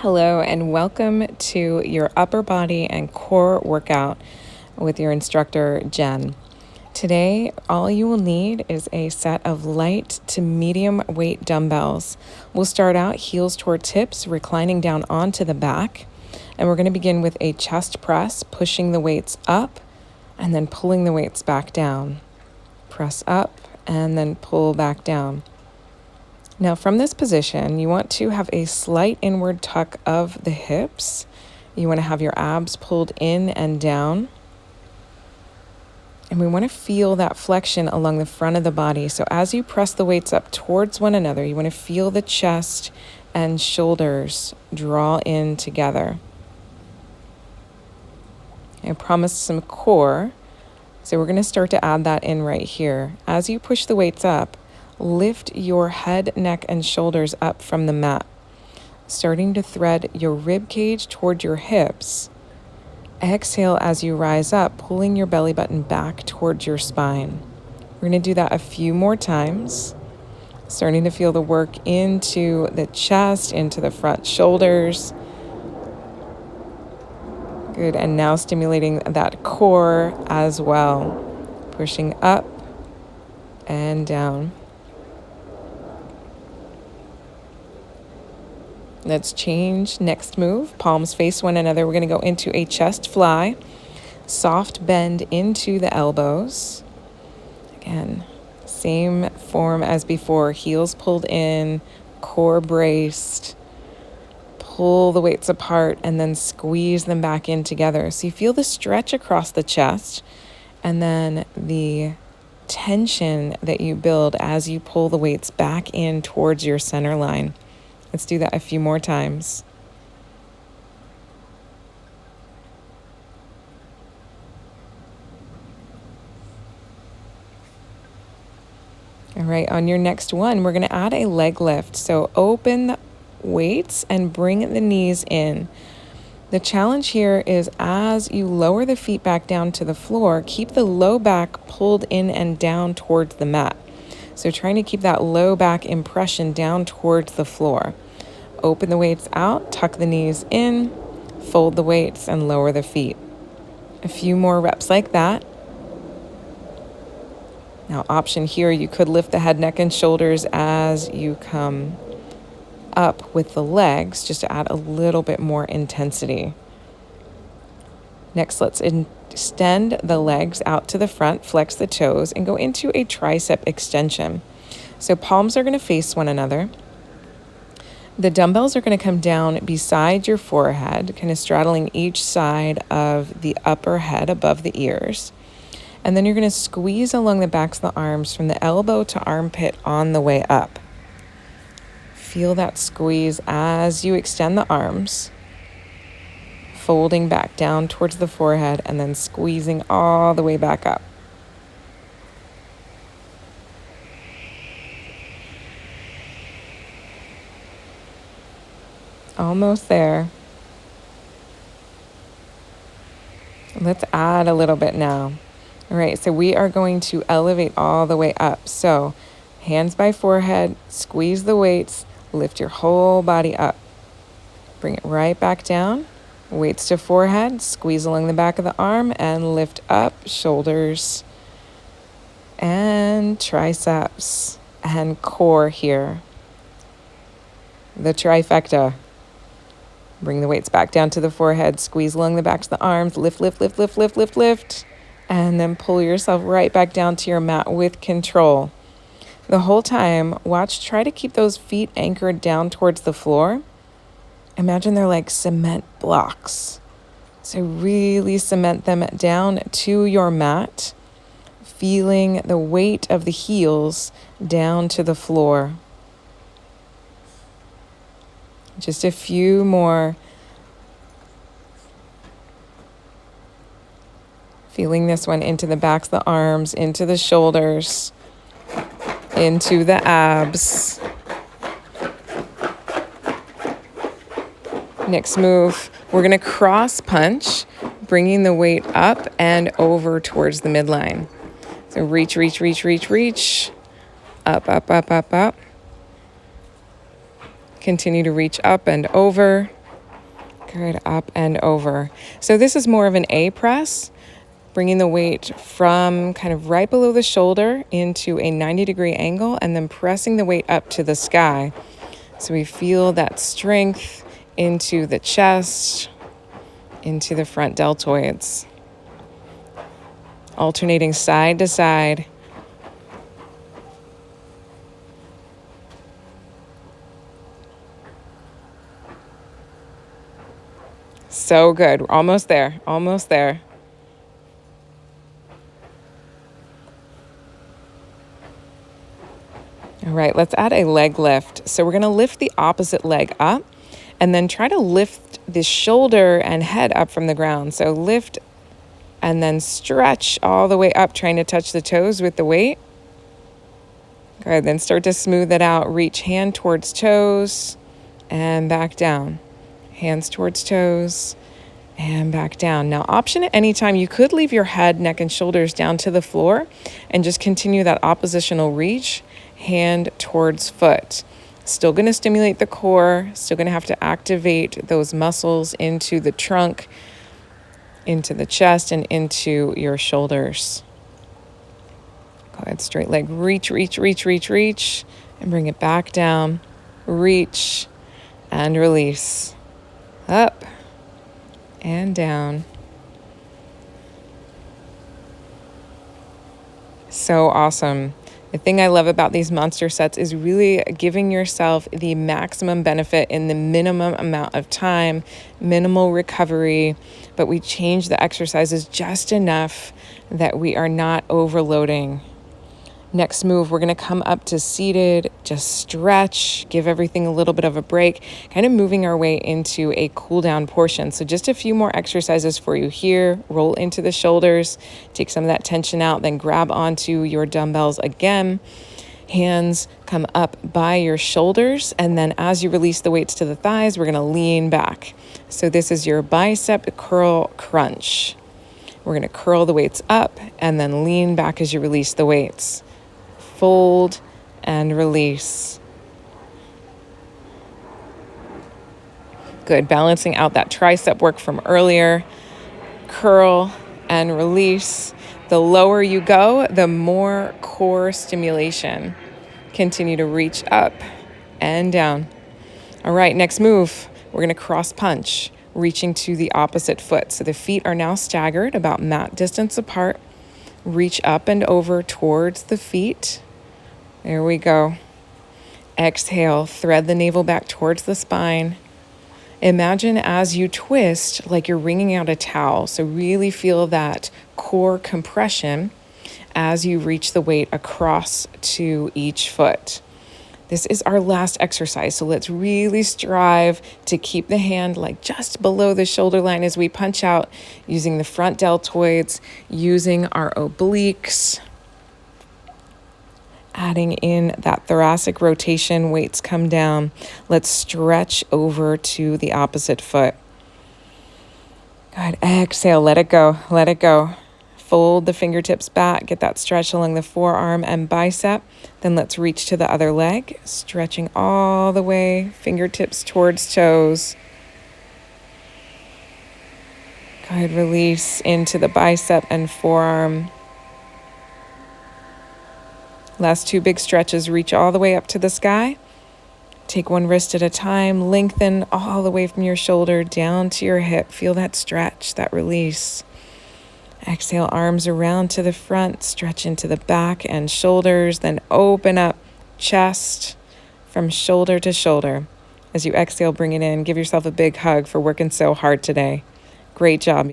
Hello and welcome to your upper body and core workout with your instructor, Jen. Today, all you will need is a set of light to medium weight dumbbells. We'll start out heels toward hips, reclining down onto the back. And we're going to begin with a chest press, pushing the weights up and then pulling the weights back down. Press up and then pull back down. Now from this position, you want to have a slight inward tuck of the hips. You want to have your abs pulled in and down. And we want to feel that flexion along the front of the body. So as you press the weights up towards one another, you want to feel the chest and shoulders draw in together. I promised some core, so we're going to start to add that in right here. As you push the weights up, lift your head, neck, and shoulders up from the mat, starting to thread your rib cage toward your hips. Exhale as you rise up, pulling your belly button back towards your spine. We're going to do that a few more times, starting to feel the work into the chest, into the front shoulders. Good, and now stimulating that core as well, pushing up and down. Let's change. Next move, palms face one another. We're going to go into a chest fly, soft bend into the elbows. Again, same form as before, heels pulled in, core braced. Pull the weights apart and then squeeze them back in together. So you feel the stretch across the chest and then the tension that you build as you pull the weights back in towards your center line. Let's do that a few more times. All right, on your next one, we're going to add a leg lift. So open the weights and bring the knees in. The challenge here is as you lower the feet back down to the floor, keep the low back pulled in and down towards the mat. So trying to keep that low back impression down towards the floor. Open the weights out, tuck the knees in, fold the weights, and lower the feet. A few more reps like that. Now, option here, you could lift the head, neck, and shoulders as you come up with the legs, just to add a little bit more intensity. Next, let's extend the legs out to the front, flex the toes, and go into a tricep extension. So palms are going to face one another. The dumbbells are going to come down beside your forehead, kind of straddling each side of the upper head above the ears. And then you're going to squeeze along the backs of the arms from the elbow to armpit on the way up. Feel that squeeze as you extend the arms, folding back down towards the forehead and then squeezing all the way back up. Almost there. Let's add a little bit now. All right, so we are going to elevate all the way up. So hands by forehead, squeeze the weights, lift your whole body up. Bring it right back down. Weights to forehead, squeeze along the back of the arm and lift up shoulders and triceps and core here. The trifecta. Bring the weights back down to the forehead, squeeze along the backs of the arms, lift, lift, lift, lift, lift, lift, lift, and then pull yourself right back down to your mat with control. The whole time, try to keep those feet anchored down towards the floor. Imagine they're like cement blocks. So really cement them down to your mat, feeling the weight of the heels down to the floor. Just a few more. Feeling this one into the backs of the arms, into the shoulders, into the abs. Next move, we're going to cross punch, bringing the weight up and over towards the midline. So reach, reach, reach, reach, reach. Up, up, up, up, up. Continue to reach up and over. Good, up and over. So this is more of an A press, bringing the weight from kind of right below the shoulder into a 90-degree angle and then pressing the weight up to the sky. So we feel that strength into the chest, into the front deltoids. Alternating side to side. So good. We're almost there. Almost there. All right, let's add a leg lift. So we're going to lift the opposite leg up and then try to lift the shoulder and head up from the ground. So lift and then stretch all the way up, trying to touch the toes with the weight. Good, then start to smooth it out. Reach hand towards toes and back down. Hands towards toes and back down. Now, option at any time, you could leave your head, neck, and shoulders down to the floor and just continue that oppositional reach, hand towards foot. Still going to stimulate the core, still going to have to activate those muscles into the trunk, into the chest, and into your shoulders. Go ahead, straight leg, reach, reach, reach, reach, reach, and bring it back down. Reach and release. Up and down. So awesome. The thing I love about these monster sets is really giving yourself the maximum benefit in the minimum amount of time, minimal recovery, but we change the exercises just enough that we are not overloading. Next move, we're going to come up to seated, just stretch, give everything a little bit of a break, kind of moving our way into a cool down portion. So just a few more exercises for you here. Roll into the shoulders, take some of that tension out, then grab onto your dumbbells again. Hands come up by your shoulders, and then as you release the weights to the thighs, we're going to lean back. So this is your bicep curl crunch. We're going to curl the weights up and then lean back as you release the weights. Fold and release. Good, balancing out that tricep work from earlier. Curl and release. The lower you go, the more core stimulation. Continue to reach up and down. All right, next move, we're gonna cross punch, reaching to the opposite foot. So the feet are now staggered about mat distance apart. Reach up and over towards the feet. There we go. Exhale, thread the navel back towards the spine. Imagine as you twist like you're wringing out a towel. So really feel that core compression as you reach the weight across to each foot. This is our last exercise, so let's really strive to keep the hand like just below the shoulder line as we punch out, using the front deltoids, using our obliques, adding in that thoracic rotation, weights come down. Let's stretch over to the opposite foot. Good, exhale, let it go, let it go. Fold the fingertips back, get that stretch along the forearm and bicep. Then let's reach to the other leg, stretching all the way, fingertips towards toes. Go ahead, release into the bicep and forearm. Last two big stretches, reach all the way up to the sky. Take one wrist at a time, lengthen all the way from your shoulder down to your hip. Feel that stretch, that release. Exhale, arms around to the front, stretch into the back and shoulders, then open up chest from shoulder to shoulder. As you exhale, bring it in. Give yourself a big hug for working so hard today. Great job.